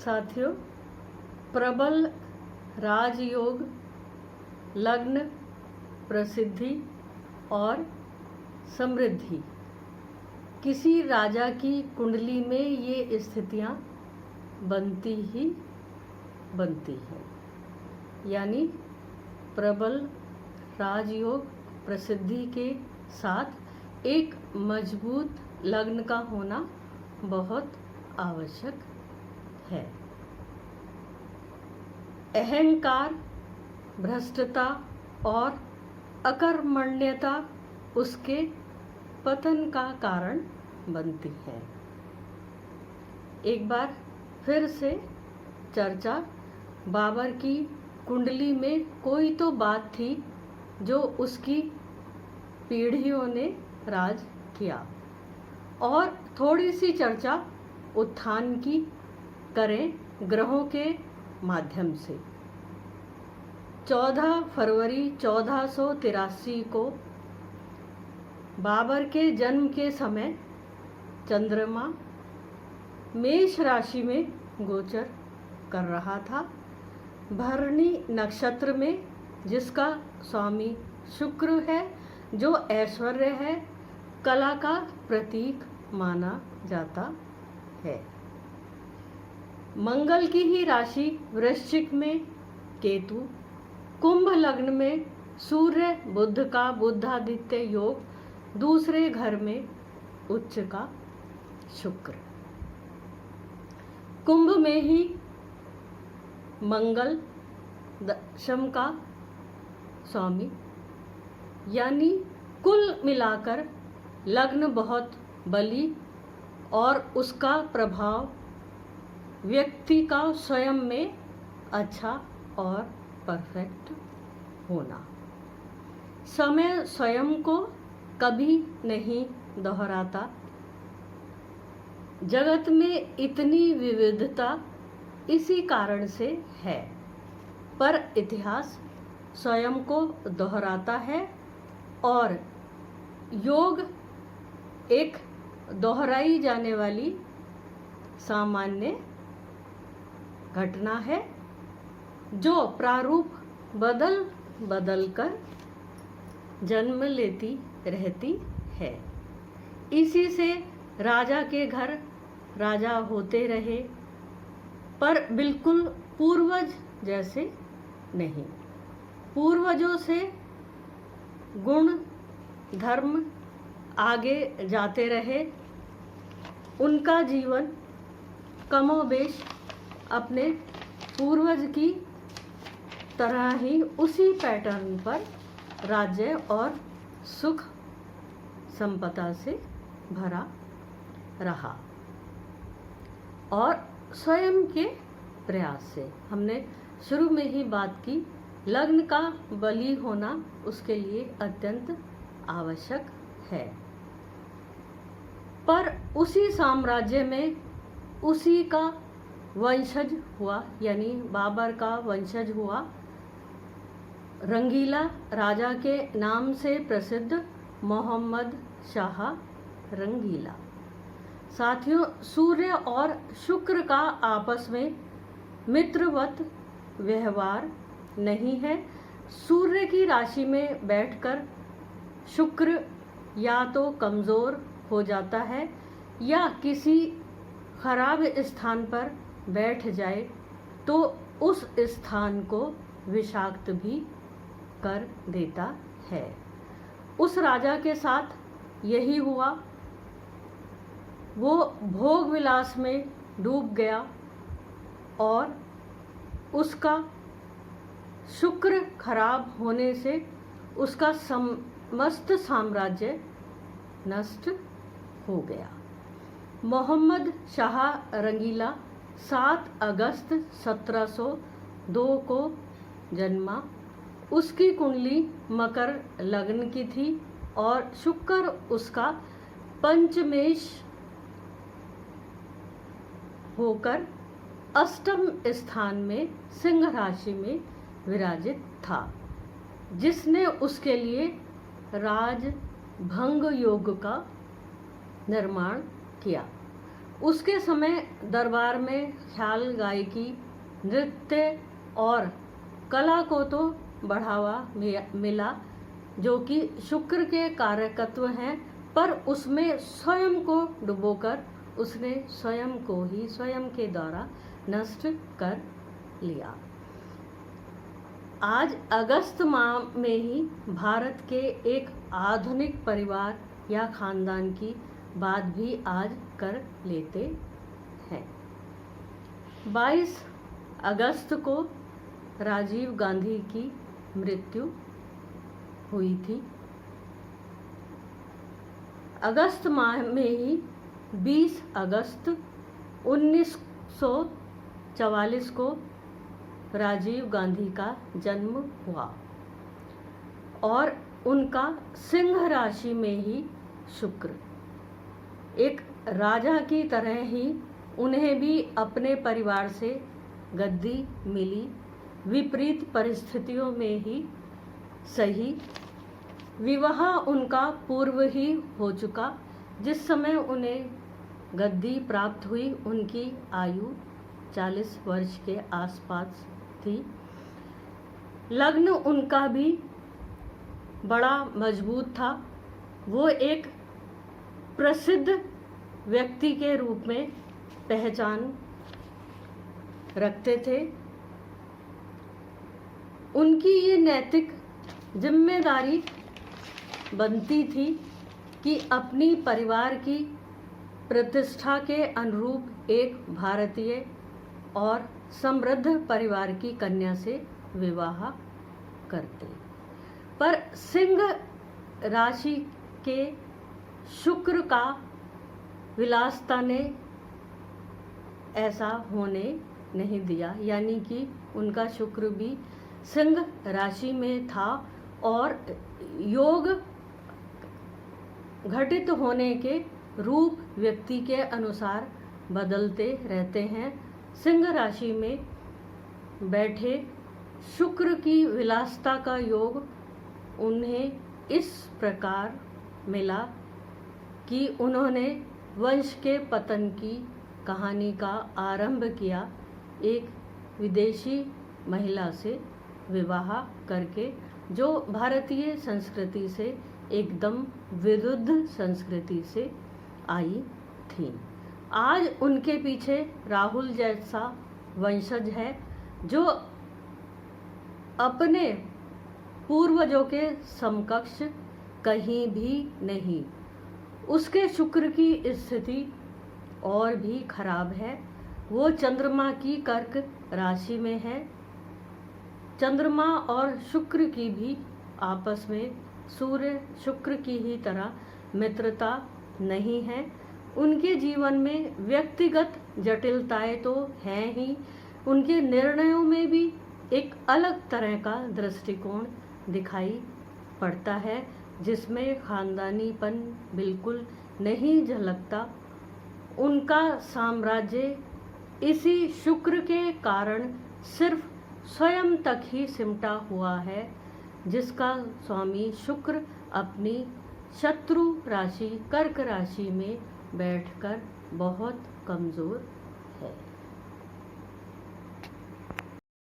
साथियों, प्रबल राजयोग, लग्न, प्रसिद्धि और समृद्धि। किसी राजा की कुंडली में ये स्थितियाँ बनती ही बनती हैं। यानी प्रबल राजयोग प्रसिद्धि के साथ एक मजबूत लग्न का होना बहुत आवश्यक है। अहंकार, भ्रष्टता और अकर्मण्यता उसके पतन का कारण बनती है। एक बार फिर से चर्चा, बाबर की कुंडली में कोई तो बात थी जो उसकी पीढ़ियों ने राज किया। और थोड़ी सी चर्चा उत्थान की करें ग्रहों के माध्यम से। 14 फरवरी 1483 को बाबर के जन्म के समय चंद्रमा मेष राशि में गोचर कर रहा था। भरणी नक्षत्र में, जिसका स्वामी शुक्र है, जो ऐश्वर्य है, कला का प्रतीक माना जाता है। मंगल की ही राशि वृश्चिक में केतु, कुंभ लग्न में सूर्य बुध का बुधादित्य योग, दूसरे घर में उच्च का शुक्र। कुंभ में ही मंगल दशम का स्वामी। यानी कुल मिलाकर लग्न बहुत बली और उसका प्रभाव व्यक्ति का स्वयं में अच्छा और परफेक्ट होना। समय स्वयं को कभी नहीं दोहराता। जगत में इतनी विविधता इसी कारण से है, पर इतिहास स्वयं को दोहराता है और योग एक दोहराई जाने वाली सामान्य घटना है जो प्रारूप बदल बदल कर जन्म लेती रहती है। इसी से राजा के घर राजा होते रहे, पर बिल्कुल पूर्वज जैसे नहीं। पूर्वजों से गुण धर्म आगे जाते रहे। उनका जीवन कमोबेश अपने पूर्वज की तरह ही उसी पैटर्न पर राज्य और सुख संपदा से भरा रहा। और स्वयं के प्रयास से, हमने शुरू में ही बात की, लग्न का बली होना उसके लिए अत्यंत आवश्यक है। पर उसी साम्राज्य में उसी का वंशज हुआ, यानी बाबर का वंशज हुआ, रंगीला राजा के नाम से प्रसिद्ध मोहम्मद शाह रंगीला। साथियों, सूर्य और शुक्र का आपस में मित्रवत व्यवहार नहीं है। सूर्य की राशि में बैठकर शुक्र या तो कमज़ोर हो जाता है या किसी खराब स्थान पर बैठ जाए तो उस स्थान को विषाक्त भी कर देता है। उस राजा के साथ यही हुआ। वो भोग विलास में डूब गया और उसका शुक्र खराब होने से उसका समस्त साम्राज्य नष्ट हो गया। मोहम्मद शाह रंगीला 7 अगस्त 1702 को जन्मा। उसकी कुंडली मकर लग्न की थी और शुक्र उसका पंचमेश होकर अष्टम स्थान में सिंह राशि में विराजित था, जिसने उसके लिए राजभंग योग का निर्माण किया। उसके समय दरबार में ख्याल गायकी, नृत्य और कला को तो बढ़ावा मिला, जो कि शुक्र के कारकत्व हैं, पर उसमें स्वयं को डुबोकर उसने स्वयं को ही स्वयं के द्वारा नष्ट कर लिया। आज अगस्त माह में ही भारत के एक आधुनिक परिवार या खानदान की बात भी आज कर लेते हैं। 22 अगस्त को राजीव गांधी की मृत्यु हुई थी। अगस्त माह में ही 20 अगस्त 1944 को राजीव गांधी का जन्म हुआ और उनका सिंह राशि में ही शुक्र, एक राजा की तरह ही उन्हें भी अपने परिवार से गद्दी मिली। विपरीत परिस्थितियों में ही सही, विवाह उनका पूर्व ही हो चुका। जिस समय उन्हें गद्दी प्राप्त हुई उनकी आयु 40 वर्ष के आसपास थी। लग्न उनका भी बड़ा मजबूत था। वो एक प्रसिद्ध व्यक्ति के रूप में पहचान रखते थे। उनकी ये नैतिक जिम्मेदारी बनती थी कि अपनी परिवार की प्रतिष्ठा के अनुरूप एक भारतीय और समृद्ध परिवार की कन्या से विवाह करते। पर सिंह राशि के शुक्र का विलासता ने ऐसा होने नहीं दिया, यानी कि उनका शुक्र भी सिंह राशि में था और योग घटित होने के रूप व्यक्ति के अनुसार बदलते रहते हैं। सिंह राशि में बैठे शुक्र की विलासता का योग उन्हें इस प्रकार मिला कि उन्होंने वंश के पतन की कहानी का आरंभ किया एक विदेशी महिला से विवाह करके, जो भारतीय संस्कृति से एकदम विरुद्ध संस्कृति से आई थी। आज उनके पीछे राहुल जैसा वंशज है, जो अपने पूर्वजों के समकक्ष कहीं भी नहीं। उसके शुक्र की स्थिति और भी खराब है। वो चंद्रमा की कर्क राशि में है। चंद्रमा और शुक्र की भी आपस में सूर्य शुक्र की ही तरह मित्रता नहीं है। उनके जीवन में व्यक्तिगत जटिलताएं तो हैं ही, उनके निर्णयों में भी एक अलग तरह का दृष्टिकोण दिखाई पड़ता है, जिसमें खानदानीपन बिल्कुल नहीं झलकता। उनका साम्राज्य इसी शुक्र के कारण सिर्फ स्वयं तक ही सिमटा हुआ है, जिसका स्वामी शुक्र अपनी शत्रु राशि कर्क राशि में बैठकर बहुत कमज़ोर